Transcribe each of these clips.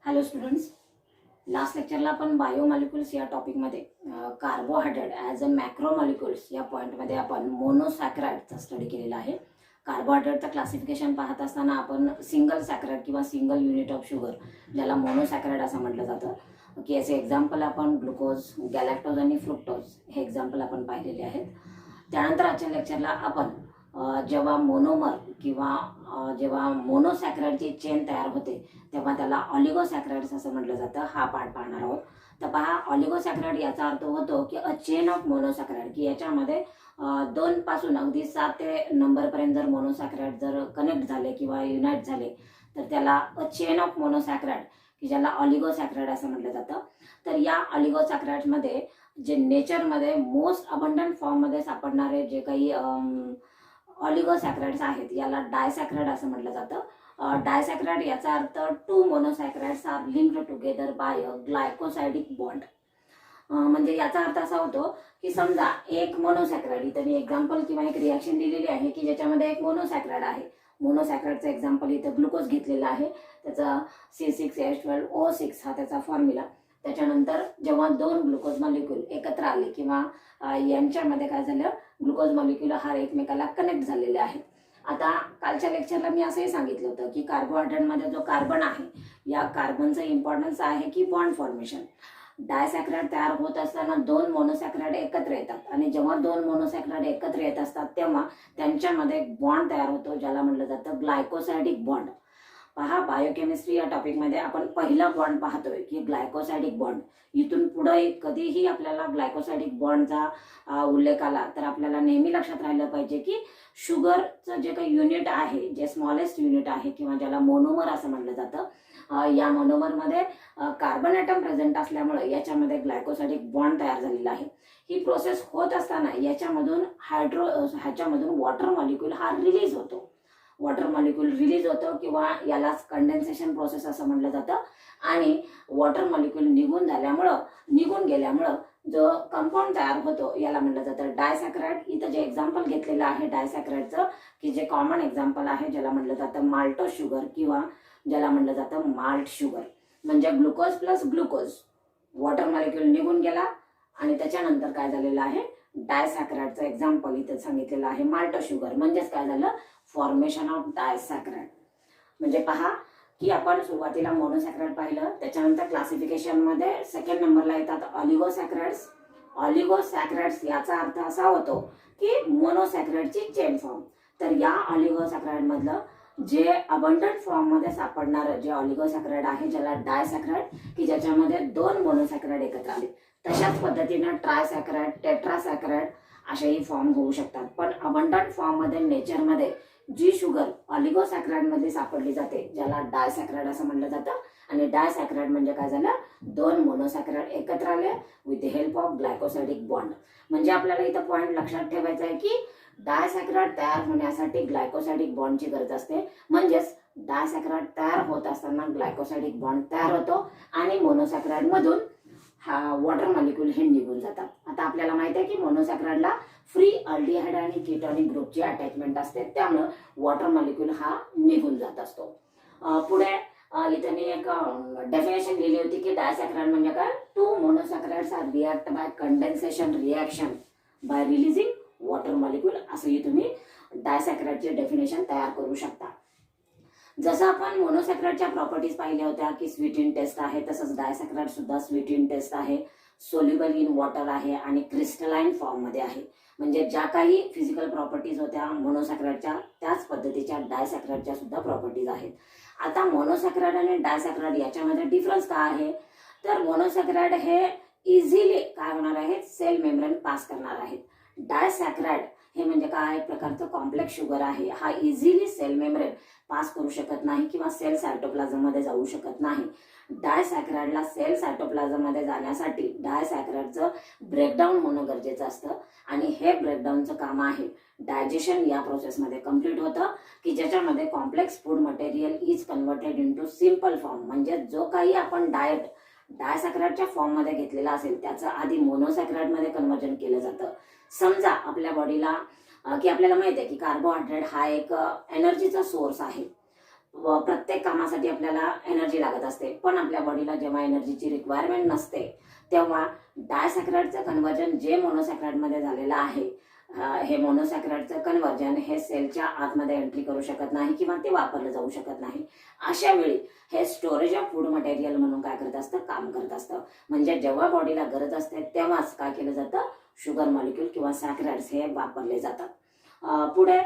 Hello students, last लेक्चरला आपण biomolecules या टॉपिकमध्ये carbohydrate as a मॅक्रोमॉलिक्युल्स या पॉईंटमध्ये आपण मोनोसॅक्रॅइडचा स्टडी केलेला आहे. कार्बोहायड्रेटचं क्लासिफिकेशन पाहत असताना आपण सिंगल सॅक्रॅइड किंवा सिंगल युनिट ऑफ शुगर ज्याला मोनोसॅक्रॅइड असं म्हटलं जातं की याचे एक्झाम्पल आपण ग्लुकोज, गॅलॅक्टोज आणि फ्रुक्टोज हे एक्झाम्पल आपण पाहिलेले आहेत. त्यानंतर आजच्या लेक्चरला आपण जेव्हा मोनोमर किंवा जेव्हा मोनोसॅक्रॅइडची चेन तयार होते तेव्हा त्याला ऑलिगोसॅक्रॅइड्स असं म्हटलं जातं. हा पार्ट पाहणार आहोत. तर पहा, ऑलिगोसॅक्रॅइड याचा अर्थ होतो की अ चेन ऑफ मोनोसॅक्रॅइड, की याच्यामध्ये 2 पासून अगदी 7 ते नंबरपर्यंत जर मोनोसॅक्रॅइड जर कनेक्ट झाले किंवा युनाइट झाले तर त्याला अ चेन ऑफ मोनोसॅक्रॅइड, की ज्याला ऑलिगोसॅक्रॅइड असं म्हटलं जातं. तर या ऑलिगोसॅक्रॅइडमध्ये जे नेचरमध्ये मोस्ट अबंडंट फॉर्ममध्ये सापडणारे जे काही ऑलिगोसॅक्रॅइड्स आहेत याला डायसॅक्रॅइड असं म्हटलं जातं. डायसॅक्रॅइड याचा अर्थ 2 monosaccharides are linked together by a glycosidic bond. म्हणजे याचा अर्थ असा होतो की समजा एक मोनोसॅक्रॅइड, इथं मी एक्झाम्पल किंवा एक रिॲक्शन दिलेली आहे की ज्याच्यामध्ये एक मोनोसॅक्रॅइड आहे. मोनोसॅक्रॅइडचं एक्झाम्पल इथं ग्लुकोज घेतलेलं आहे, त्याचा C6H12O6 हा त्याचा फॉर्म्युला. त्याच्यानंतर जेव्हा 2 ग्लुकोज मॉलिक्यूल एकत्र आले किंवा यांच्यामध्ये काय झालं, ग्लुकोज मॉलिक्यूल हा एकमेकाला कनेक्ट झालेले आहेत. आता कालच्या लेक्चरला मी असंही सांगितलं होतं की कार्बोहायड्रेटमध्ये जो कार्बन आहे या कार्बनचं इम्पॉर्टन्स आहे की बॉन्ड फॉर्मेशन. डायसॅक्रॅइड तयार होत असताना 2 मोनोसॅक्रॅइड एकत्र येतात आणि जेव्हा 2 मोनोसॅक्रॅइड एकत्र येत असतात तेव्हा त्यांच्यामध्ये एक बॉन्ड तयार होतो ज्याला म्हटलं जातं ग्लायकोसायडिक बॉन्ड. पहा, बायोकेमिस्ट्री या टॉपिकमध्ये आपण पहिला बॉन्ड पाहतोय की ग्लायकोसायडिक बॉन्ड. इथून पुढे कधीही आपल्याला ग्लायकोसायडिक बॉन्डचा उल्लेख आला तर आपल्याला नेहमी लक्षात राहिलं पाहिजे की शुगरचं जे काही युनिट आहे, जे स्मॉलेस्ट युनिट आहे किंवा ज्याला मोनोमर असं म्हटलं जातं, या मोनोमरमध्ये कार्बन ॲटम प्रेझेंट असल्यामुळे याच्यामध्ये ग्लायकोसायडिक बॉन्ड तयार झालेला आहे. ही प्रोसेस होत असताना याच्यामधून ह्याच्यामधून वॉटर मॉलिक्यूल हा रिलीज होतो. वॉटर मॉलिक्यूल रिलीज होतो किंवा यालाच कंडेन्सेशन प्रोसेस असं म्हटलं जातं. आणि वॉटर मॉलिक्यूल निघून गेल्यामुळं जो कंपाऊंड तयार होतो याला म्हटलं जातं डायसॅक्रॅइड. इथं जे एक्झाम्पल घेतलेलं आहे डायसॅक्रॅइडचं, की जे कॉमन एक्झाम्पल आहे ज्याला म्हटलं जातं माल्टोज शुगर किंवा ज्याला म्हटलं जातं माल्ट शुगर. म्हणजे glucose plus glucose, water molecule निघून गेला आणि त्याच्यानंतर काय झालेलं आहे, डायसॅक्रॅइडचं एक्झाम्पल इथे सांगितलेलं आहे माल्टोज शुगर. म्हणजेच काय झालं, फॉर्मेशन ऑफ डायसॅक्रॅइड. म्हणजे पहा की आपण सुरुवातीला मोनोसॅक्रॅइड पाहिलं, त्याच्यानंतर क्लासिफिकेशनमध्ये सेकंड नंबरला येतात ऑलिगोसॅक्रॅइड्स. ऑलिगोसॅक्रॅइड्स याचा अर्थ असा होतो की मोनोसॅक्रॅइडची चेन फॉर्म. तर या ऑलिगोसॅक्रॅइड मधलं जे अबंडंट फॉर्ममध्ये सापडणारं जे ऑलिगोसॅक्रॅइड आहे ज्याला डायसॅक्रॅइड, की ज्याच्यामध्ये 2 मोनोसॅक्रॅइड एकत्र आले. तशाच पद्धतीनं ट्रायसॅक्रॅइड, टेट्रासॅक्रॅइड असेही फॉर्म होऊ शकतात. पण अबंडंट फॉर्ममध्ये नेचरमध्ये जी शुगर ऑलिगोसॅक्रॅइड मध्ये सापडली जाते ज्याला डायसॅक्रॅइड असं म्हटलं जातं. आणि डायसॅक्रॅइड म्हणजे काय झालं, 2 मोनोसॅक्रॅइड एकत्र आले with the help of glycosidic bond. म्हणजे आपल्याला इथं पॉईंट लक्षात ठेवायचा आहे की डायसॅक्रॅइड तयार होण्यासाठी ग्लायकोसायडिक बॉन्डची गरज असते. म्हणजेच डायसॅक्रॅइड तयार होत असताना ग्लायकोसायडिक बॉन्ड तयार होतो आणि मोनोसॅक्रॅइड मधून हा वॉटर मॉलिक्यूल हे निघून जातात. आता आपल्याला माहिती आहे की मोनोसॅक्रॅइडला फ्री अल्डिहाइड आणि कीटोनिक ग्रुपची अटॅचमेंट असते, त्यामुळे वॉटर मॉलिक्यूल हा निघून जात असतो. पुढे इथे मी एक डेफिनेशन लिहिली होती की डायसॅक्रॅइड म्हणजे काय, 2 monosaccharides are react by condensation reaction by releasing water molecule. असंही तुम्ही डायसॅक्रॅइडचे डेफिनेशन तयार करू शकता. जसं आपण मोनोसॅक्रॅइडच्या प्रॉपर्टीज पाहिल्या होत्या की स्वीट इन टेस्ट आहे, तसंच डायसॅक्रॅइड सुद्धा स्वीट इन टेस्ट आहे, सोल्युबल इन वॉटर आहे आणि क्रिस्टलाइन फॉर्ममध्ये आहे. म्हणजे ज्या काही फिजिकल प्रॉपर्टीज होत्या मोनोसॅक्रॅइडच्या त्याच पद्धतीच्या डायसॅक्रॅइडच्या सुद्धा प्रॉपर्टीज आहेत. आता मोनोसॅक्रॅइड आणि डायसॅक्रॅइड याच्यामध्ये डिफरन्स काय आहे, तर मोनोसॅक्रॅइड हे इझिली काय होणार आहेत, सेल मेम्ब्रेन पास करणार आहेत. डायसॅक्रॅइड हे म्हणजे काय प्रकारचं कॉम्प्लेक्स शुगर आहे, हा इझिली सेल मेम्ब्रेन पास करू शकत नाही किंवा सेल सायटोप्लाझम मध्ये जाऊ शकत नाही. डायसॅक्रॅइडला सेल सायटोप्लाझम मध्ये जाण्यासाठी डायसॅक्रॅइडचं ब्रेकडाऊन होणं गरजेचं असतं आणि हे ब्रेकडाऊनचं काम आहे डायजेशन या प्रोसेसमध्ये कम्प्लीट होतं, की ज्याच्यामध्ये complex food material is converted into simple form. म्हणजे जो काही आपण डाएट डायसॅक्रॅइडच्या फॉर्ममध्ये घेतलेला असेल त्याचं आधी मोनोसॅक्रॅइडमध्ये कन्वर्जन केलं जातं. समजा आपल्या बॉडीला की आपल्याला माहिती आहे की कार्बोहायड्रेट हा एक एनर्जीचा सोर्स आहे, प्रत्येक कामासाठी आपल्याला एनर्जी लागत असते, पण आपल्या बॉडीला जेव्हा एनर्जीची रिक्वायरमेंट नसते तेव्हा डायसॅक्राइडचं कन्व्हर्जन जे मोनोसॅक्राइडमध्ये झालेलं आहे, हे मोनोसॅक्राइडचं कन्व्हर्जन हे सेलच्या आतमध्ये एंट्री करू शकत नाही किंवा ते वापरलं जाऊ शकत नाही. अशा वेळी हे स्टोरेज ऑफ फूड मटेरियल म्हणून काय करत असतं, काम करत असतं. म्हणजे जेव्हा बॉडीला गरज असते तेव्हाच काय केलं जातं, शुगर मॉलिक्यूल किंवा सॅक्राइड्स हे वापरले जातात. पुढे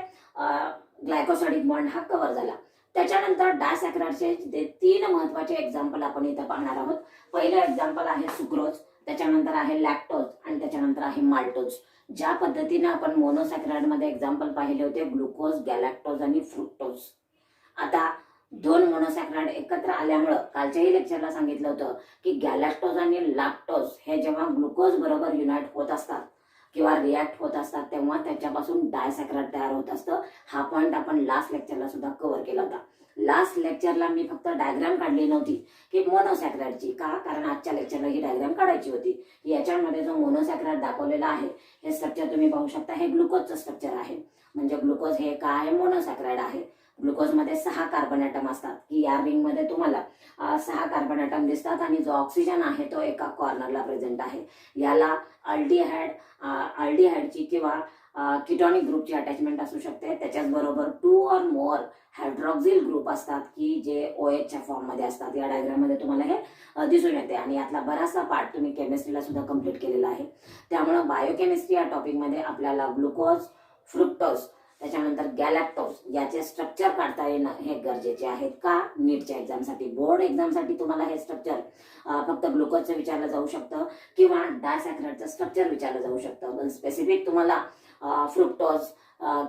ग्लायकोसाइडिक बॉन्ड हा कव्हर झाला. त्याच्यानंतर डायसॅक्राइडचे 3 महत्वाचे एक्झाम्पल आपण इथं पाहणार आहोत. पहिलं एक्झाम्पल आहे सुक्रोज, त्याच्यानंतर आहे लॅक्टोज आणि त्याच्यानंतर आहे माल्टोज. ज्या पद्धतीने आपण मोनोसॅक्राइड मध्ये एक्झाम्पल पाहिले होते ग्लुकोज, गॅलॅक्टोज आणि फ्रुक्टोज, आता 2 मोनोसॅक्राइड एकत्र आल्यामुळं कालच्याही लेक्चरला सांगितलं होतं की गॅलॅक्टोज आणि लॅक्टोज हे जेव्हा ग्लुकोज बरोबर युनाइट होत असतात किंवा रिॲक्ट होत असतात तेव्हा त्याच्यापासून डायसॅक्राइड तयार होत असतं. हा पॉईंट आपण लास्ट लेक्चरला सुद्धा कव्हर केला होता. लास्ट लेक्चरला मी फक्त डायग्राम काढली नव्हती की मोनोसॅक्राइडची, का कारण आजच्या लेक्चरला ही डायग्राम काढायची होती. याच्यामध्ये जो मोनोसॅक्राइड दाखवलेला आहे हे स्ट्रक्चर तुम्ही पाहू शकता, हे ग्लुकोजचं स्ट्रक्चर आहे. म्हणजे ग्लुकोज हे काय आहे, मोनोसॅक्राइड आहे. ग्लुकोजमध्ये 6 कार्बन ॲटम असतात की या रिंगमध्ये तुम्हाला 6 कार्बन ॲटम दिसतात आणि जो ऑक्सिजन आहे तो एका कॉर्नरला प्रेझेंट आहे. याला अल्डिहाइडची किंवा किटॉनिक ग्रुपची अटॅचमेंट असू शकते. त्याच्याच बरोबर 2 और मोर हायड्रॉक्सिल ग्रुप असतात की जे OHच्या फॉर्ममध्ये असतात. या डायग्राममध्ये तुम्हाला हे दिसून येते आणि यातला बराचसा पार्ट तुम्ही केमिस्ट्रीला सुद्धा कंप्लीट केलेला आहे. त्यामुळे बायोकेमिस्ट्री या टॉपिकमध्ये आपल्याला ग्लुकोज, फ्रुक्टोज, त्याच्यानंतर गॅलॅक्टोज याचे स्ट्रक्चर काढता येणं हे गरजेचे आहे. का, नीटच्या एक्झामसाठी, बोर्ड एक्झामसाठी तुम्हाला हे स्ट्रक्चर फक्त ग्लुकोजचं विचारलं जाऊ शकतं किंवा डायसॅक्राइडचं स्ट्रक्चर विचारलं जाऊ शकतं. पण स्पेसिफिक तुम्हाला फ्रुक्टोज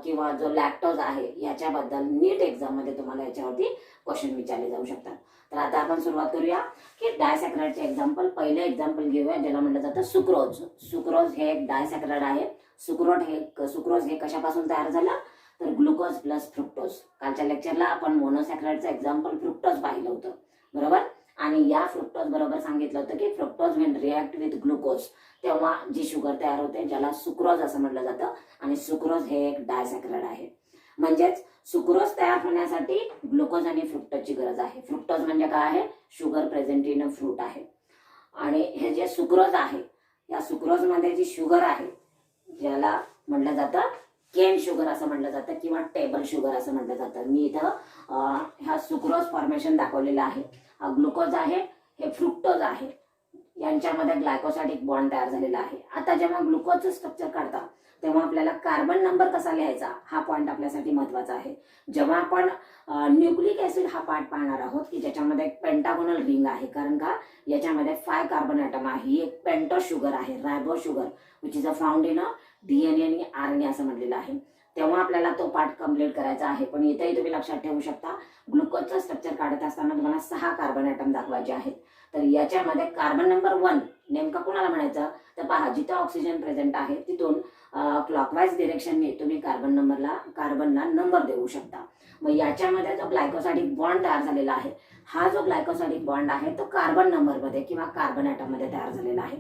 किंवा जो लॅक्टोज आहे याच्याबद्दल नीट एक्झाममध्ये तुम्हाला याच्यावरती क्वेश्चन विचारले जाऊ शकतात. तर आता आपण सुरुवात करूया की डायसॅक्राइडचे एक्झाम्पल. पहिले एक्झाम्पल घेऊया ज्याला म्हटलं जातं सुक्रोज. सुक्रोज हे एक डायसॅक्राइड आहे. सुक्रोज हे कशापासून तयार झालं, तर ग्लुकोज प्लस फ्रुक्टोज. कालच्या लेक्चरला आपण मोनोसॅक्राइडचं एक्झाम्पल फ्रुक्टोज पाहिलं होतं, बरोबर. आणि या फ्रुक्टोज बरोबर सांगितलं होतं की fructose when react with glucose तेव्हा जी शुगर तयार होते ज्याला सुक्रोज असं म्हटलं जातं. आणि सुक्रोज हे एक डायसॅक्राइड आहे. म्हणजेच सुक्रोज तयार होण्यासाठी ग्लुकोज आणि फ्रुक्टोजची गरज आहे. फ्रुक्टोज म्हणजे काय आहे, sugar present in a fruit आहे. आणि हे जे सुक्रोज आहे, या सुक्रोजमध्ये जी शुगर आहे ज्याला म्हटलं जातं केन शुगर असं म्हटलं जातं किंवा टेबल शुगर असं म्हटलं जातं. मी इथं ह्या सुक्रोज फॉर्मेशन दाखवलेलं आहे. हा ग्लुकोज आहे, हे फ्रुक्टोज आहे, यांच्यामध्ये ग्लायकोसाइडिक बॉन्ड तयार झालेला आहे. आता जेव्हा ग्लुकोजचं स्ट्रक्चर काढता तेव्हा आपल्याला कार्बन नंबर कसा लिहायचा हा पॉईंट आपल्यासाठी महत्वाचा आहे. जेव्हा आपण न्यूक्लिक ऍसिड हा पार्ट पाहणार आहोत की ज्याच्यामध्ये एक पेंटागोनल रिंग आहे, कारण का याच्यामध्ये 5 कार्बन ॲटम आहे. ही एक पेंटो शुगर आहे, ribose sugar which is a found in DNA आणि RNA असं म्हटलेलं आहे. तेव्हा आपल्याला तो पार्ट कम्प्लीट करायचा आहे. पण इथेही तुम्ही लक्षात ठेवू शकता ग्लुकोजचं स्ट्रक्चर काढत असताना तुम्हाला 6 कार्बन ॲटम दाखवायचे आहेत. तर याच्यामध्ये कार्बन नंबर 1 नेमका कोणाला म्हणायचं, तर पहा जिथं ऑक्सिजन प्रेझेंट आहे तिथून क्लॉकवाईज डिरेक्शनने तुम्ही कार्बनला नंबर देऊ शकता. मग याच्यामध्ये जो ग्लायकोसाइडिक बॉन्ड तयार झालेला आहे, हा जो ग्लायकोसाइडिक बॉन्ड आहे तो कार्बन नंबरमध्ये किंवा कार्बन ॲटममध्ये तयार झालेला आहे.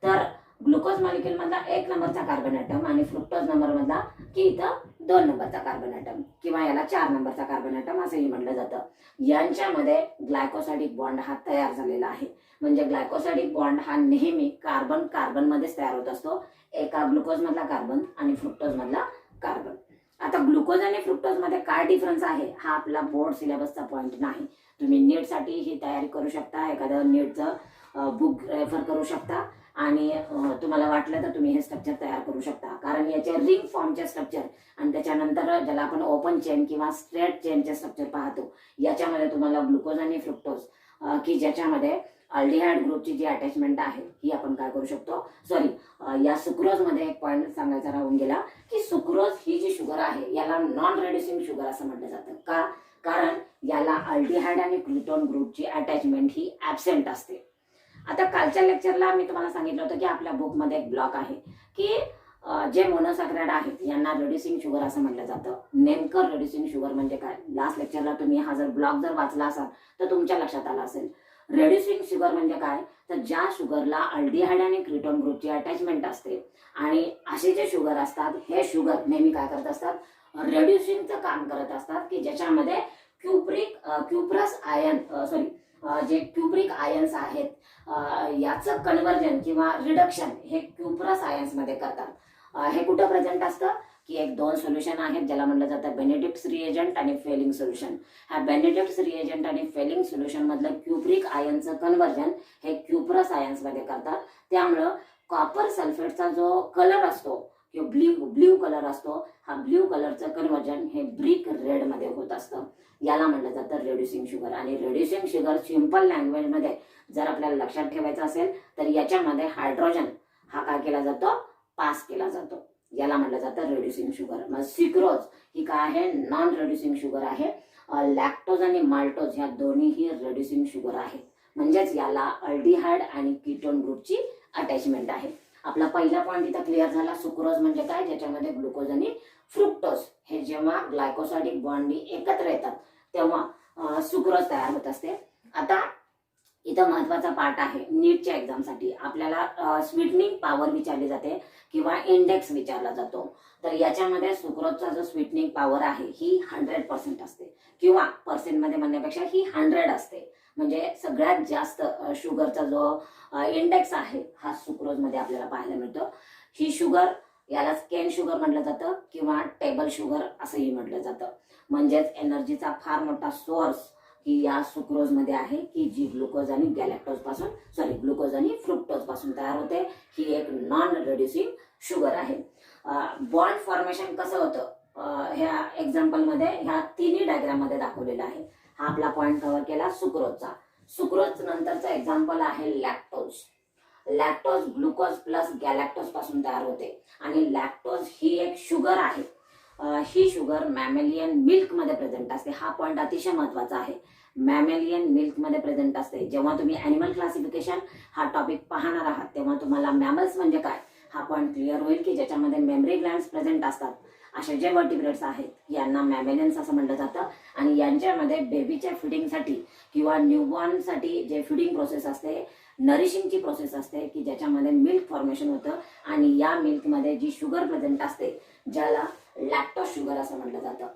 तर ग्लुकोज मॉलिक्यूल मधला 1 नंबरचा कार्बन ॲटम आणि फ्रुक्टोज नंबर मधला की इथं 2 नंबरचा कार्बन ॲटम किंवा याला 4 नंबरचा कार्बन ॲटम असंही म्हटलं जातं. यांच्यामध्ये ग्लायकोसाइडिक बॉन्ड हा तयार झालेला आहे. म्हणजे ग्लायकोसाइडिक बॉन्ड हा नेहमी कार्बन मध्येच तयार होत असतो, एका ग्लुकोज मधला कार्बन आणि फ्रुक्टोज मधला कार्बन. आता ग्लुकोज आणि फ्रुक्टोज मध्ये काय डिफरन्स आहे हा आपला बोर्ड सिलेबसचा पॉईंट नाही. तुम्ही नीटसाठी ही तयारी करू शकता, एखादं नीटचं बुक रेफर करू शकता आणि तुम्हाला वाटलं तर तुम्ही हे स्ट्रक्चर तयार करू शकता. कारण याचे रिंग फॉर्मचे स्ट्रक्चर आणि त्याच्यानंतर ज्याला आपण ओपन चेन किंवा स्ट्रेट चेनचे स्ट्रक्चर पाहतो, याच्यामध्ये तुम्हाला ग्लुकोज आणि फ्रुक्टोज की ज्याच्यामध्ये अल्डिहाइड ग्रुपची जी अटॅचमेंट आहे ही आपण काय करू शकतो, या सुक्रोज मध्ये एक पॉईंट सांगायचा राहून गेला की सुक्रोज ही जी शुगर आहे याला नॉन रेड्युसिंग शुगर असं म्हटलं जातं. का, कारण याला अल्डिहाइड आणि क्रिटोन ग्रुपची अटॅचमेंट ही ऍबसेंट असते. आता कालच्या लेक्चरला मी तुम्हाला सांगितलं होतं की आपल्या बुकमध्ये एक ब्लॉक आहे की जे मोनोसॅक्राइड आहेत यांना रेड्युसिंग शुगर असं म्हटलं जातं. नेमकं रेड्युसिंग शुगर म्हणजे काय, लास्ट लेक्चरला तुम्ही हा जर ब्लॉक जर वाचला असाल तर तुमच्या लक्षात आला असेल. रेड्युसिंग शुगर म्हणजे काय, तर ज्या शुगरला अल्डिहाइड आणि क्रिटोन ग्रुपची अटॅचमेंट असते आणि असे जे शुगर असतात हे शुगर नेहमी काय करत असतात, रेड्युसिंगचं काम करत असतात की ज्याच्यामध्ये क्युप्रिक क्युप्रस आयन जे क्युप्रिक आयन्स आहेत याचं कन्व्हर्जन किंवा रिडक्शन हे क्युप्रस आयन्स मध्ये करतात. हे कुठं प्रेझेंट असतं की एक दोन सोल्युशन आहेत ज्याला म्हटलं जातं बेनेडिक्ट्स रिएजंट आणि फेलिंग सोल्युशन. ह्या बेनेडिक्ट्स रिएजंट आणि फेलिंग सोल्युशन मधलं क्युप्रिक आयनचं कन्व्हर्जन हे क्युप्रस आयन्स मध्ये करतात. त्यामुळं कॉपर सल्फेटचा जो कलर असतो किंवा ब्ल्यू कलर असतो, हा ब्ल्यू कलरचं कन्व्हर्जन हे ब्रिक रेड मध्ये होत असतं. याला म्हटलं जातं रेड्युसिंग शुगर. आणि रेड्युसिंग शुगर सिंपल लँग्वेज मध्ये जर आपल्याला लक्षात ठेवायचं असेल तर याच्यामध्ये हायड्रोजन हा काय केला जातो, पास केला जातो. याला म्हटलं जातं रेड्युसिंग शुगर. मग सिक्रोज ही काय आहे, नॉन रेड्युसिंग शुगर आहे. लॅक्टोज आणि माल्टोज ह्या दोन्हीही रेड्युसिंग शुगर आहेत. म्हणजेच याला अल्डिहाइड आणि कीटोन ग्रुपची अटॅचमेंट आहे. आपला पहिला पॉईंट इथं क्लिअर झाला. सुक्रोज म्हणजे काय, ज्याच्यामध्ये ग्लुकोज आणि फ्रुक्टोज हे जेव्हा ग्लायकोसायडिक बॉन्डनी एकत्र येतात तेव्हा सुक्रोज तयार होत असते. आता इथं महत्वाचा पार्ट आहे, नीटच्या एक्झामसाठी आपल्याला स्वीटनिंग पॉवर विचारली जाते किंवा इंडेक्स विचारला जातो. तर याच्यामध्ये सुक्रोजचा जो स्वीटनिंग पॉवर आहे ही 100% असते किंवा पर्सेंटमध्ये म्हणण्यापेक्षा ही 100 असते. म्हणजे सगळ्यात जास्त शुगरचा जो इंडेक्स आहे हा सुक्रोज मध्ये आपल्याला पाहायला मिळतो. ही शुगर याला केन शुगर म्हटलं जातं किंवा टेबल शुगर असंही म्हटलं जातं. म्हणजेच एनर्जीचा फार मोठा सोर्स की या सुक्रोज मध्ये आहे की जी ग्लुकोज आणि ग्लुकोज आणि फ्रुक्टोज पासून तयार होते. ही एक नॉन रेड्युसिंग शुगर आहे. बॉन्ड फॉर्मेशन कसं होतं ह्या एक्झाम्पल मध्ये ह्या तिन्ही डायग्राम मध्ये दाखवलेलं आहे. हा आपला पॉइंट कव्हर केला सुक्रोजचा. सुक्रोज नंतरचा एक्झाम्पल आहे लॅक्टोज. लॅक्टोज ग्लुकोज प्लस गॅलॅक्टोज पासून तयार होते आणि लॅक्टोज ही एक शुगर आहे. ही शुगर मॅमेलियन मिल्क मध्ये प्रेझेंट असते. हा पॉइंट अतिशय महत्वाचा आहे. मॅमेलियन मिल्क मध्ये प्रेझेंट असते. जेव्हा तुम्ही ॲनिमल क्लासिफिकेशन हा टॉपिक पाहणार आहात तेव्हा तुम्हाला मॅमल्स म्हणजे काय हा पॉइंट क्लिअर होईल की ज्याच्यामध्ये मेमरी ग्लँड्स प्रेझेंट असतात. असे जे वर्टिब्रेट्स आहेत यांना मॅमेलियन्स असं म्हटलं जातं. आणि यांच्यामध्ये बेबीच्या फिडिंगसाठी किंवा न्यूबॉर्नसाठी जे फिडिंग प्रोसेस असते, नरिशिंगची प्रोसेस असते की ज्याच्यामध्ये मिल्क फॉर्मेशन होतं आणि या मिल्कमध्ये जी शुगर प्रेझेंट असते ज्याला लॅक्टोज शुगर असं म्हटलं जातं.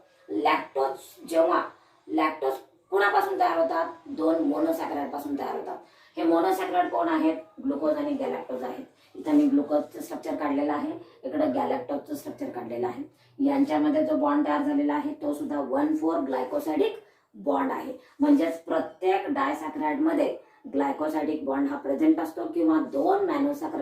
लॅक्टोज कोणापासून तयार होतात, दोन मोनोसॅकराइड पासून तयार होतात. हे मोनोसॅकराइड कोण आहेत, ग्लुकोज आणि गॅलॅक्टोज आहेत. इथं मी ग्लुकोजचं स्ट्रक्चर काढलेलं आहे, इकडे गॅलॅक्टोजचं स्ट्रक्चर काढलेलं आहे. यांच्यामध्ये जो बॉन्ड तयार झालेला आहे तो सुद्धा 1,4 ग्लायकोसायडिक बॉन्ड आहे. म्हणजेच प्रत्येक डायसॅकराइड मध्ये ग्लायकोसायडिक बॉन्ड हा प्रेझेंट असतो किंवा दोन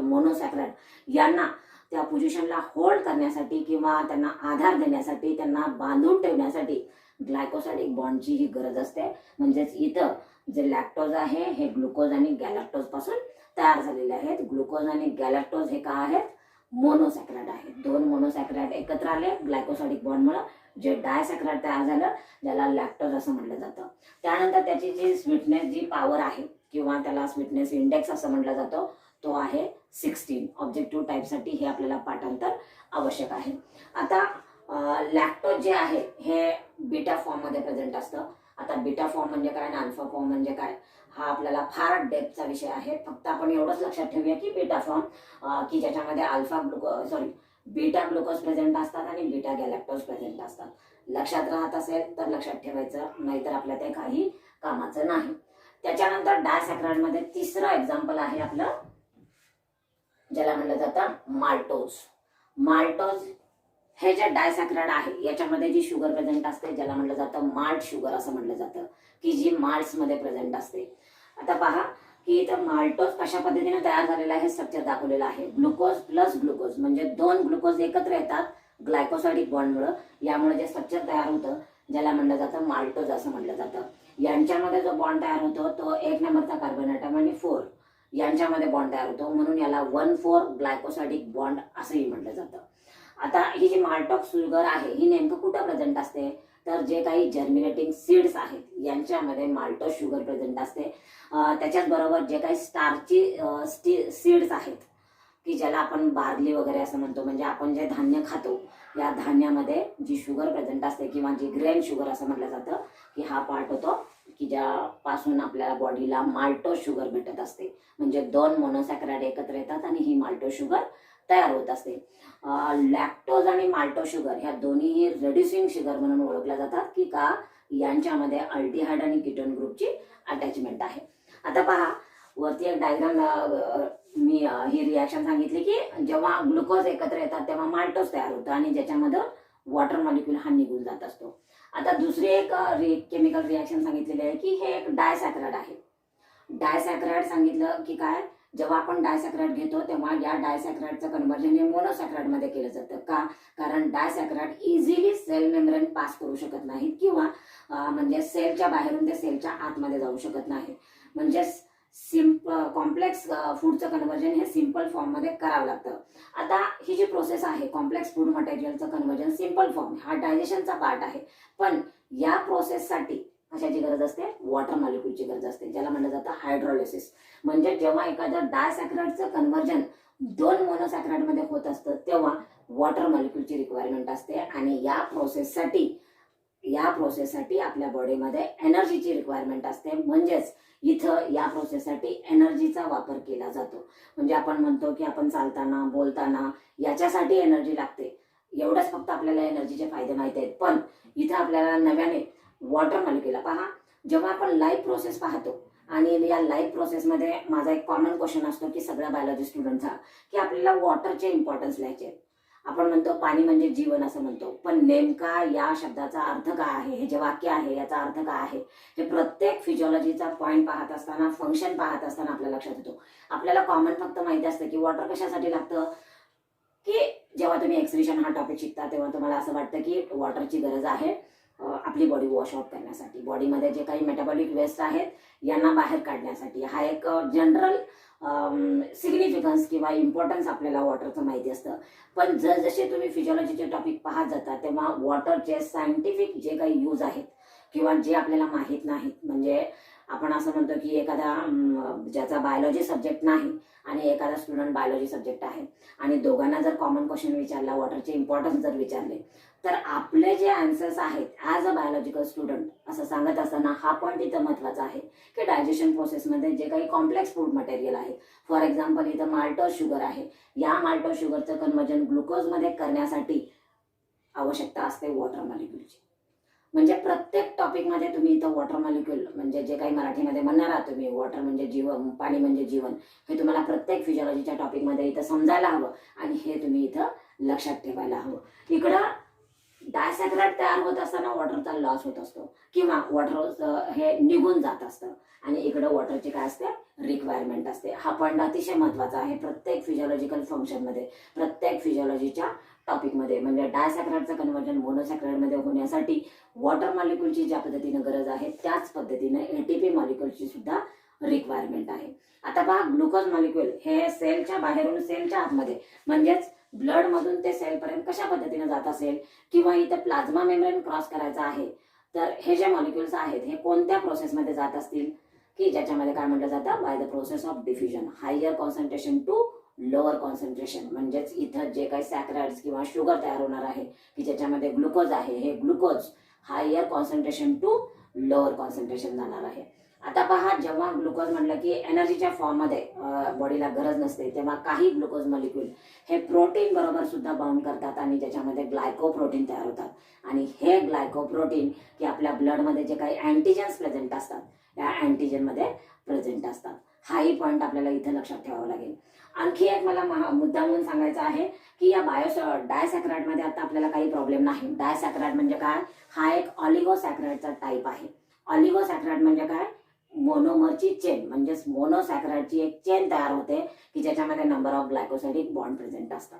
मोनोसॅकराइड यांना त्या पोझिशनला होल्ड करण्यासाठी किंवा त्यांना आधार देण्यासाठी, त्यांना बांधून ठेवण्यासाठी ग्लायकोसायडिक बॉन्डची ही गरज असते. म्हणजेच इथं जे लॅक्टोज आहे हे ग्लुकोज आणि गॅलॅक्टोज पासून तयार झालेले आहेत. ग्लुकोज आणि गॅलॅक्टोज हे काय आहेत, मोनोसॅकराइड आहेत. दोन मोनोसॅकराइड एकत्र आले ग्लायकोसायडिक बॉन्डमुळे जे डायसॅकराइड तयार झालं ज्याला लॅक्टोज असं म्हटलं जातं. त्यानंतर त्याची जी स्वीटनेस जी पॉवर आहे किंवा त्याला स्वीटनेस इंडेक्स असं म्हटलं जातं तो आहे 16. ऑब्जेक्टिव्ह टाईपसाठी हे आपल्याला पाठांतर आवश्यक आहे. आता लॅक्टोज जे आहे हे बीटा फॉर्म मध्ये प्रेझेंट असतं. आता बीटा फॉर्म म्हणजे काय आणि अल्फा फॉर्म म्हणजे काय हा आपल्याला फार डेप्थचा विषय आहे. फक्त आपण एवढंच लक्षात ठेवूया की बीटा फॉर्म की ज्याच्यामध्ये बीटा ग्लुकोज प्रेझेंट असतात आणि बीटा गॅलॅक्टोज प्रेझेंट असतात. लक्षात राहत असेल तर लक्षात ठेवायचं, नाहीतर आपल्या ते काही कामाचं नाही. त्याच्यानंतर डायसॅकराइड मध्ये तिसरं एक्झाम्पल आहे आपलं ज्याला म्हटलं जातं माल्टोज. माल्टोज हे जे डायसॅकराइड आहे याच्यामध्ये जी शुगर प्रेझेंट असते ज्याला म्हटलं जातं माल्ट शुगर असं म्हटलं जातं की जी माल्ट्स मध्ये प्रेझेंट असते. आता पहा की इथं माल्टोज कशा पद्धतीने तयार झालेला आहे स्ट्रक्चर दाखवलेलं आहे. ग्लुकोज प्लस ग्लुकोज म्हणजे दोन ग्लुकोज एकत्र येतात ग्लायकोसायडिक बॉन्डमुळे. यामुळे जे स्ट्रक्चर तयार होतं ज्याला म्हटलं जातं माल्टोज असं म्हटलं जातं. यांच्यामध्ये जो बॉन्ड तयार होतो तो 1 नंबरचा कार्बन ॲटम आणि 4 यांच्यामध्ये बॉन्ड तयार होतो म्हणून याला 1,4 ग्लायकोसायडिक बॉन्ड असंही म्हटलं जातं. आता ही जी माल्टोज शुगर आहे ही नेमकं कुठं प्रेझेंट असते तर जे काही जर्मिनेटिंग सीड्स आहेत यांच्यामध्ये माल्टोज शुगर प्रेझेंट असते. त्याच्याच बरोबर जे काही स्टार्ची सीड्स आहेत की ज्याला आपण बार्ली वगैरे असं म्हणतो, म्हणजे आपण जे धान्य खातो या धान्यामध्ये जी शुगर प्रेझेंट असते किंवा जी ग्रेन शुगर असं म्हटलं जातं की हा पार्ट होतो की ज्यापासून आपल्याला बॉडीला माल्टोज शुगर भेटत असते. म्हणजे दोन मोनोसॅकराइड एकत्र येतात आणि ही माल्टोज शुगर तयार होत असते. लॅक्टोज आणि माल्टोज शुगर ह्या दोन्हीही रेड्युसिंग शुगर म्हणून ओळखल्या जातात की का यांच्यामध्ये अल्डिहाइड आणि कीटोन ग्रुपची अटॅचमेंट आहे. आता पहा वरती एक डायग्राम मी ही रिॲक्शन सांगितली की जेव्हा ग्लुकोज एकत्र येतात तेव्हा माल्टोज तयार होतं आणि ज्याच्यामध्ये वॉटर मॉलिक्यूल हा निघून जात असतो. आता दुसरी एक केमिकल रिॲक्शन सांगितलेली आहे की हे एक डायसॅक्राइड आहे. डायसॅक्राइड सांगितलं की काय, जेव्हा आपण डायसॅक्राइड घेतो तेव्हा या डायसॅक्राइडचं कन्व्हर्जन हे मोनोसॅक्राइड मध्ये केलं जातं. का? कारण डायसॅक्राइड इझिली सेल मेम्ब्रेन पास करू शकत नाहीत किंवा म्हणजे सेलच्या बाहेरून ते सेलच्या आतमध्ये जाऊ शकत नाही. म्हणजे कॉम्प्लेक्स फूडचं कन्व्हर्जन हे सिंपल फॉर्म मध्ये करावं लागतं. आता ही जी प्रोसेस आहे कॉम्प्लेक्स फूड मटेरियलचं कन्व्हर्जन सिंपल फॉर्म हा डायजेशनचा पार्ट आहे. पण या प्रोसेससाठी कशाची गरज असते? वॉटर मॉलिक्यूलची गरज असते, ज्याला म्हणलं जातं हायड्रोलिसिस. म्हणजे जेव्हा एखादं डायसॅक्राइडचं कन्व्हर्जन 2 मोनोसॅक्राइड मध्ये होत असतं तेव्हा वॉटर मॉलिक्यूलची रिक्वायरमेंट असते आणि या प्रोसेससाठी आपल्या बॉडीमध्ये एनर्जीची रिक्वायरमेंट असते. म्हणजेच इथं या प्रोसेससाठी एनर्जीचा वापर केला जातो. म्हणजे आपण म्हणतो की आपण चालताना बोलताना याच्यासाठी एनर्जी लागते. एवढंच फक्त आपल्याला एनर्जीचे फायदे माहिती आहेत. पण इथं आपल्याला नव्याने वॉटर मॉलिक्यूल पहा, जेव्हा आपण लाईफ प्रोसेस पाहतो आणि या लाईफ प्रोसेसमध्ये माझा एक कॉमन क्वेश्चन असतो की सगळ्या बायोलॉजी स्टुडंटचा की आपल्याला वॉटरचे इम्पॉर्टन्स लिहायचे. आपण म्हणतो पाणी म्हणजे जीवन असं म्हणतो, पण नेमका या शब्दाचा अर्थ काय आहे, हे जे वाक्य आहे याचा अर्थ काय आहे, हे प्रत्येक फिजिओलॉजीचा पॉईंट पाहत असताना, फंक्शन पाहत असताना आपल्या लक्षात येतो. आपल्याला कॉमन फक्त माहिती असतं की वॉटर कशासाठी लागतं, की जेव्हा तुम्ही एक्सक्रिशन हा टॉपिक शिकता तेव्हा तुम्हाला असं वाटतं की वॉटरची गरज आहे आपली बॉडी वॉश आउट करण्यासाठी, बॉडीमध्ये जे काही मेटाबॉलिक वेस्ट आहेत यांना बाहेर काढण्यासाठी. हा एक जनरल सिग्निफिकन्स किंवा इम्पॉर्टन्स आपल्याला वॉटरचं माहिती असतं. पण जसे तुम्ही फिजिओलॉजीचे टॉपिक पाहत जाता तेव्हा वॉटरचे सायंटिफिक जे काही यूज आहेत किंवा जे आपल्याला माहीत नाहीत, म्हणजे आपण असं म्हणतो की एखादा ज्याचा बायोलॉजी सब्जेक्ट नाही आणि एखादा स्टुडंट बायोलॉजी सब्जेक्ट आहे आणि दोघांना जर कॉमन क्वेश्चन विचारला, वॉटरचे इम्पॉर्टन्स जर विचारले, तर आपले जे आन्सर्स आहेत ॲज अ बायोलॉजिकल स्टुडंट असं सांगत असताना हा पॉईंट इथं महत्त्वाचा आहे की डायजेशन प्रोसेसमध्ये जे काही कॉम्प्लेक्स फूड मटेरियल आहे, फॉर एक्झाम्पल इथं माल्टोज शुगर आहे, या माल्टोज शुगरचं कन्व्हर्जन ग्लुकोजमध्ये करण्यासाठी आवश्यकता असते वॉटर मॉलिक्यूलची. म्हणजे प्रत्येक टॉपिकमध्ये तुम्ही इथं वॉटर मॉलिक्यूल म्हणजे जे काही मराठीमध्ये म्हणणार आहात तुम्ही वॉटर म्हणजे जीवन, पाणी म्हणजे जीवन, हे तुम्हाला प्रत्येक फिजिओलॉजीच्या टॉपिकमध्ये इथं समजायला हवं आणि हे तुम्ही इथं लक्षात ठेवायला हवं. इकडं डायसॅक्राइड तयार होत असताना वॉटरचा लॉस होत असतो किंवा वॉटर हे निघून जात असतं आणि इकडं वॉटरची काय असते? रिक्वायरमेंट असते. हा पॉईंट अतिशय महत्त्वाचा आहे प्रत्येक फिजिओलॉजिकल फंक्शनमध्ये, प्रत्येक फिजिओलॉजीच्या टॉपिकमध्ये. म्हणजे डायसॅक्राइडचं कन्व्हर्जन मोनोसॅक्राइडमध्ये होण्यासाठी वॉटर मॉलिक्यूलची ज्या पद्धतीनं गरज आहे त्याच पद्धतीनं एटीपी मॉलिक्यूलची सुद्धा रिक्वायरमेंट आहे. आता पहा, ग्लुकोज मॉलिक्यूल हे सेलच्या बाहेरून सेलच्या आतमध्ये म्हणजेच ब्लड मधून ते सेलपर्यंत कशा पद्धतीने जात असेल किंवा इथं प्लाझ्मा मेम्ब्रेन क्रॉस करायचा आहे, तर हे जे मॉलिक्यूल्स आहेत हे कोणत्या प्रोसेसमध्ये जात असतील की ज्याच्यामध्ये काय म्हटलं जातं? By the process of diffusion, higher concentration to lower concentration. म्हणजेच इथं जे काही सॅक्राइड्स किंवा शुगर तयार होणार आहे की ज्याच्यामध्ये ग्लुकोज आहे, हे glucose higher concentration to lower concentration जाणार आहे. आता पहा, जेव्हा ग्लुकोज म्हटलं की एनर्जीच्या फॉर्ममध्ये बॉडीला गरज नसते तेव्हा काही ग्लुकोज मॉलिक्यूल हे प्रोटीन बरोबर सुद्धा बाउंड करतात आणि ज्याच्यामध्ये ग्लायकोप्रोटीन तयार होतात आणि हे ग्लायकोप्रोटीन की आपल्या ब्लडमध्ये जे काही अँटीजन्स प्रेझेंट असतात या अँटीजनमध्ये प्रेझेंट असतात. हाही पॉईंट आपल्याला इथं लक्षात ठेवावा लागेल. आणखी एक मला मुद्दा म्हणून सांगायचा आहे की या डायसॅक्राइडमध्ये आता आपल्याला काही प्रॉब्लेम नाही. डायसॅक्राइड म्हणजे काय? हा एक ऑलिगोसॅक्राइडचा टाईप आहे. ऑलिगोसॅक्राइड म्हणजे काय? मोनोमरची चेन, म्हणजेच मोनोसॅक्राइडची एक चेन तयार होते की ज्याच्यामध्ये नंबर ऑफ ग्लायकोसाइडिक बॉन्ड प्रेझेंट असतात.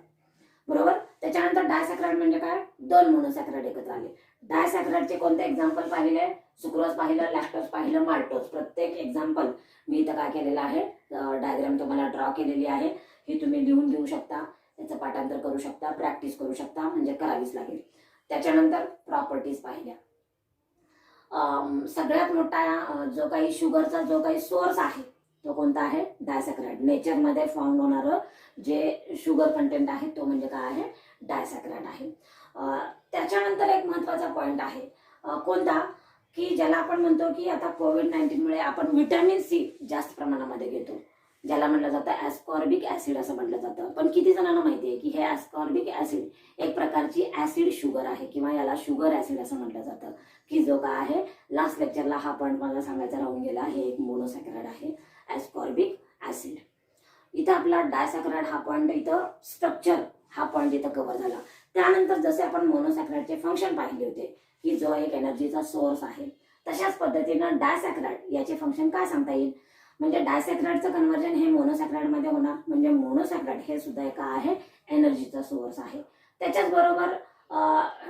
बरोबर. त्याच्यानंतर डायसॅक्राइड म्हणजे काय? 2 मोनोसॅक्राइड एकत्र आले. डायसॅक्राइडचे कोणते एक्झाम्पल पाहिले? सुक्रोज पाहिलं, लॅक्टोज पाहिलं, माल्टोज. प्रत्येक एक्झाम्पल मी इथं काय केलेलं आहे, डायग्राम तुम्हाला ड्रॉ केलेली आहे, ही तुम्ही लिहून घेऊ शकता, त्याचं पाठांतर करू शकता, प्रॅक्टिस करू शकता, म्हणजे करावीच लागेल. त्याच्यानंतर प्रॉपर्टीज पाहिल्या. सगळ्यात मोठा जो काही शुगरचा जो काही सोर्स आहे तो कोणता आहे? डायसॅक्राइड. नेचरमध्ये फाउंड होणारं जे शुगर कंटेंट आहे तो म्हणजे काय आहे? डायसॅक्राइड आहे. त्याच्यानंतर एक महत्त्वाचा पॉईंट आहे कोणता? की ज्याला आपण म्हणतो की आता कोविड-19 मुळे आपण व्हिटॅमिन सी जास्त प्रमाणामध्ये घेतो. ज्याला म्हटलं जातं ऍस्कॉर्बिक ऍसिड असं म्हटलं जातं. पण किती जणांना माहिती आहे की हे ऍस्कॉर्बिक ऍसिड एक प्रकारची ऍसिड शुगर आहे किंवा याला शुगर ऍसिड असं म्हटलं जातं, की जो काय आहे लास्ट लेक्चरला हा पॉईंट मला सांगायचा राहून गेला. हे एक मोनोसॅकराइड आहे ऍस्कॉर्बिक ऍसिड. इथं आपला डायसॅकराइड हा पॉईंट, इथं स्ट्रक्चर हा पॉईंट इथं कव्हर झाला. त्यानंतर जसे आपण मोनोसॅकराइडचे फंक्शन पाहिले होते की जो एक एनर्जीचा सोर्स आहे, तशाच पद्धतीनं डायसॅकराइड याचे फंक्शन काय सांगता येईल. म्हणजे डायसॅकराइडचं कन्व्हर्जन हे मोनोसॅकराइडमध्ये होणार. म्हणजे मोनोसॅकराइड हे सुद्धा एक आहे एनर्जीचा सोर्स आहे. त्याच्याच बरोबर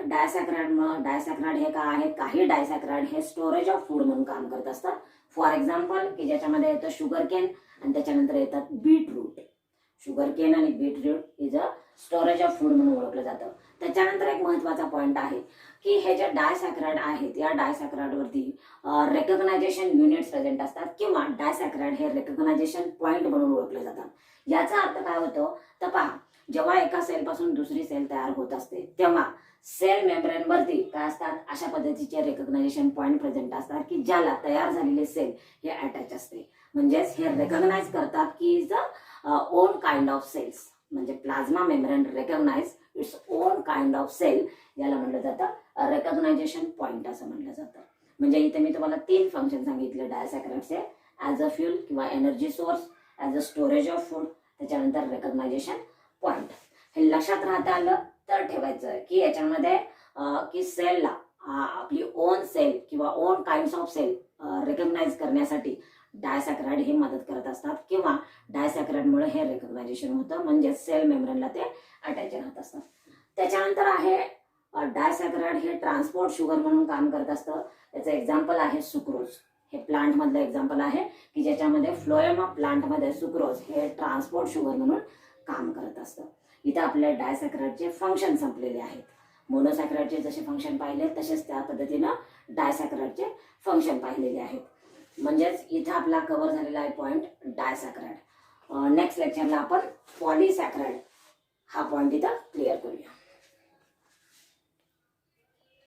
डायसॅकराइड हे काय आहे, काही डायसॅकराइड हे स्टोरेज ऑफ फूड म्हणून काम करत असतात. फॉर एक्झाम्पल की ज्याच्यामध्ये येतं शुगर केन आणि त्याच्यानंतर येतात बीटरूट. शुगर केन आणि beetroot is a storage of food म्हणून ओळखलं जातं. त्याच्यानंतर एक महत्त्वाचा पॉईंट आहे की हे जे डायसॅकराइड आहेत या डायसॅकराइडवरती रेकग्नायझेशन युनिट्स प्रेझेंट असतात किंवा डायसॅकराइड हे रेकग्नायझेशन पॉईंट म्हणून ओळखले जातात. याचा अर्थ काय होतो तर पहा, जेव्हा एका सेलपासून दुसरी सेल तयार होत असते तेव्हा सेल मेम्ब्रेनवरती काय असतात, अशा पद्धतीचे रेकग्नायझेशन पॉईंट प्रेझेंट असतात की ज्याला तयार झालेले सेल हे अटॅच असते. म्हणजेच हे रेकग्नाइज करतात की is a own kind of cells. म्हणजे plasma membrane recognise its own kind of cell, याला म्हटलं जातं रेकग्नायझेशन पॉईंट असं म्हटलं जातं. म्हणजे इथे मी तुम्हाला 3 फंक्शन सांगितले डायसॅकराइडचे, ॲज अ फ्यूल किंवा energy source, as a storage of food, त्याच्यानंतर रेकग्नायझेशन पॉईंट. हे लक्षात राहता आलं तर ठेवायचं की याच्यामध्ये की सेलला आपली ओन सेल किंवा own kinds of cell recognize करण्यासाठी डायसॅकराइड हे मदत करत असतात किंवा डायसॅकराइडमुळे हे रेकग्नायझेशन होतं. म्हणजे सेल मेम्ब्रेनला ते अटॅच राहत असतात. त्याच्यानंतर आहे डायसॅकराइड हे ट्रान्सपोर्ट शुगर म्हणून काम करत असतं. त्याचं एक्झाम्पल आहे सुक्रोज. हे प्लांट मधलं एक्झाम्पल आहे की ज्याच्यामध्ये फ्लोएम ऑफ प्लांटमध्ये सुक्रोज हे ट्रान्सपोर्ट शुगर म्हणून काम करत असतं. इथे आपले डायसॅकराइडचे फंक्शन संपलेले आहेत. मोनोसॅकराइडचे जसे फंक्शन पाहिले तसेच त्या पद्धतीनं डायसॅकराइडचे फंक्शन पाहिलेले आहेत. म्हणजेच इथं आपला कव्हर झालेला आहे पॉईंट डायसॅकराइड. नेक्स्ट लेक्चरला आपण पॉलीसॅकराइड हा पॉईंट इथं क्लिअर करूया.